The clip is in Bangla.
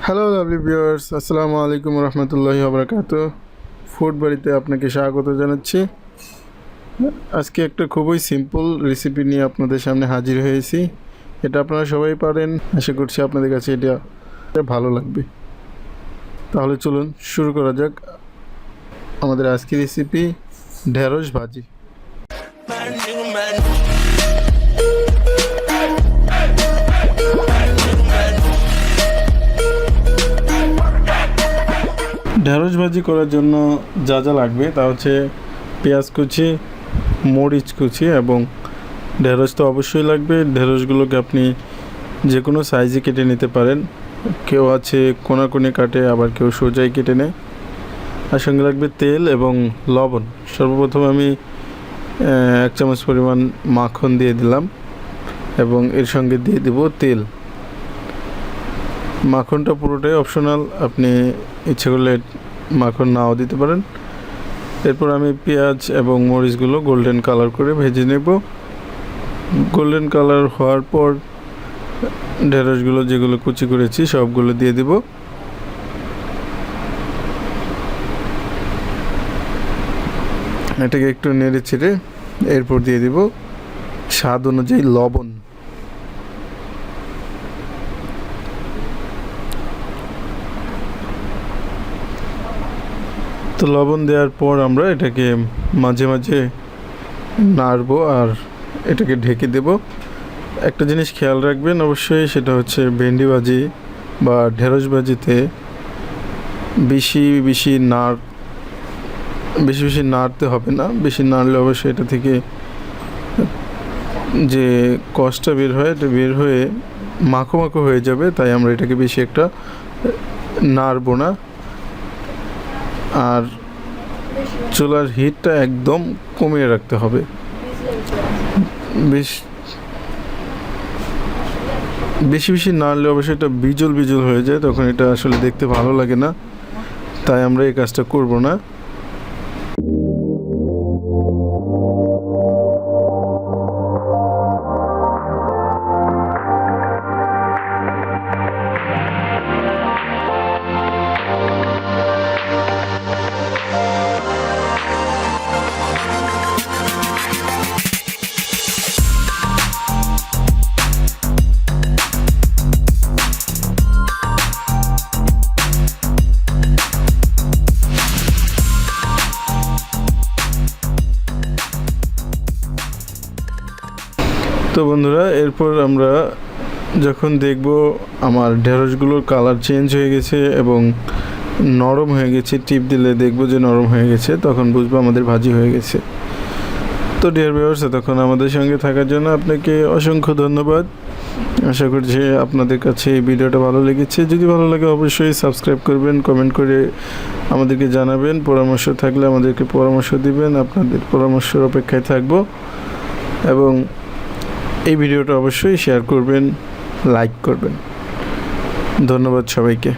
হ্যালো লাভলি ভিউয়ার্স, আসসালামু আলাইকুম রহমতুল্লাহি ওবরাকাতুহ। ফুড বাড়িতে আপনাকে স্বাগত জানাচ্ছি। আজকে একটা খুবই সিম্পল রেসিপি নিয়ে আপনাদের সামনে হাজির হয়েছি। এটা আপনারা সবাই পারেন, আশা করছি আপনাদের কাছে এটা ভালো লাগবে। তাহলে চলুন শুরু করা যাক আমাদের আজকের রেসিপি, ঢেঁড়স ভাজি। ঢেঁড়স ভাজি করার জন্য যা যা লাগবে তা হচ্ছে পেঁয়াজ কুচি, মরিচ কুচি এবং ঢেঁড়স তো অবশ্যই লাগবে। ঢেঁড়সগুলোকে আপনি যে কোনো সাইজে কেটে নিতে পারেন, কেউ আছে কোনাকুনি কাটে, আবার কেউ সোজাই কেটে নেয়। আর সঙ্গে লাগবে তেল এবং লবণ। সর্বপ্রথম আমি 1 চামচ পরিমাণ মাখন দিয়ে দিলাম এবং এর সঙ্গে দিয়ে দেব তেল। মাখনটা পুরোটাই অপশনাল, আপনি ইচ্ছে করলে মাখন নাও দিতে পারেন। এরপর আমি পেঁয়াজ এবং মরিচগুলো গোল্ডেন কালার করে ভেজে নেব। গোল্ডেন কালার হওয়ার পর ঢেঁড়সগুলো যেগুলো কুচি করেছি সবগুলো দিয়ে দেব। এটাকে একটু নেড়ে ছেড়ে এরপর দিয়ে দেব স্বাদ অনুযায়ী লবণ। তো লবণ দেওয়ার পর আমরা এটাকে মাঝে মাঝে নাড়বো আর এটাকে ঢেকে দেব। একটা জিনিস খেয়াল রাখবেন অবশ্যই, সেটা হচ্ছে ভেন্ডি ভাজি বা ঢেঁড়স ভাজিতে বেশি বেশি নাড়তে হবে না। বেশি নাড়লে অবশ্যই এটা থেকে যে কষটা বের হয় এটা বের হয়ে মাখো মাখো হয়ে যাবে, তাই আমরা এটাকে বেশি একটা নাড়বো না। আর চুলার হিটটা একদম কমিয়ে রাখতে হবে। বেশি বেশি নাড়লে অবশ্যই এটা বিজল বিজল হয়ে যায়, তখন এটা আসলে দেখতে ভালো লাগে না, তাই আমরা এই কাজটা করব না। তো বন্ধুরা, এরপর আমরা যখন দেখব আমার ঢেঁড়সগুলোর কালার চেঞ্জ হয়ে গেছে এবং নরম হয়ে গেছে, টিপ দিলে দেখব যে নরম হয়ে গেছে, তখন বুঝবো আমাদের ভাজি হয়ে গেছে। তো ডিয়ার ভিউয়ার্স, তখন আমাদের সঙ্গে থাকার জন্য আপনাকে অসংখ্য ধন্যবাদ। আশা করছি আপনাদের কাছে এই ভিডিওটা ভালো লেগেছে। যদি ভালো লাগে অবশ্যই সাবস্ক্রাইব করবেন, কমেন্ট করে আমাদেরকে জানাবেন। পরামর্শ থাকলে আমাদেরকে পরামর্শ দিবেন, আপনাদের পরামর্শের অপেক্ষায় থাকব। এবং এই ভিডিওটা অবশ্যই শেয়ার করবেন, লাইক করবেন। ধন্যবাদ সবাইকে।